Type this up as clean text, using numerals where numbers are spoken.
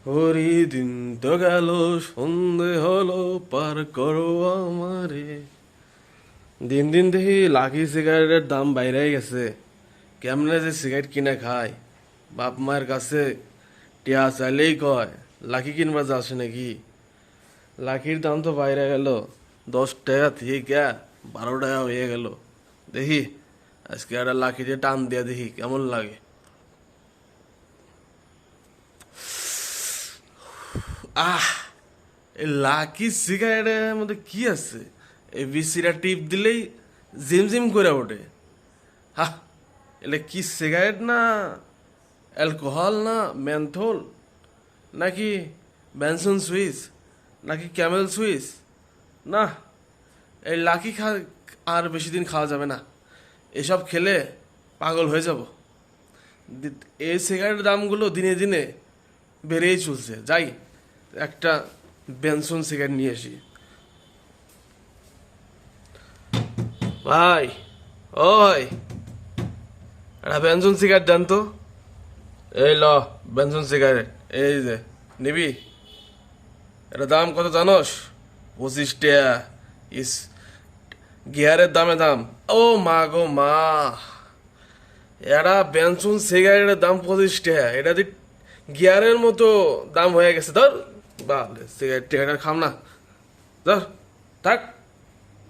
হরি দিন তো গেল, সন্ধে হলো, পার করো আমারে। দিন দিন দেখি লাকি সিগারেটের দাম বাইরে গেছে। কেমনে যে সিগারেট কিনে খায়, বাপ মায়ের কাছে টিয়া চাইলেই কয় লাকি কিনবার যাচ্ছে নাকি। লাকির দাম তো বাইরে গেল, 10 টাকা থেকে 12 টাকা হয়ে গেল। দেখি আজকে একটা লাকিতে টান দিয়া দেখি কেমন লাগে। আহ, এই লাকি সিগারেটের মধ্যে কি আছে? এই বিসিটা টিপ দিলেই জিম জিম করে ওঠে। হা, এটা কি সিগারেট না অ্যালকোহল না মেন্থল, নাকি ব্যানসন সুইস, নাকি ক্যামেল সুইস? না, এই লাকি আর বেশি দিন খাওয়া যাবে না। এসব খেলে পাগল হয়ে যাব। এই সিগারেটের দামগুলো দিনে দিনে বেড়েই চলছে। যাই একটা বেনসন সিগারেট নিয়ে আসি। ভাই, ও ভাই, একটা বেনসন সিগারেট দেন তো। এই ল, বেনসন সিগারেট, এই যে নিবি। এটা দাম কত জানোস? 25 টাকা। ইস, গিয়ারের দামে দাম। ও মা গো মা, এরা বেনসন সিগারেটের দাম 25 টাকা, এটা দি গিয়ারের মতো দাম হয়ে গেছে। ধর, বাবলে সিগারেট টিগারেট খাম না, ধর, থাক।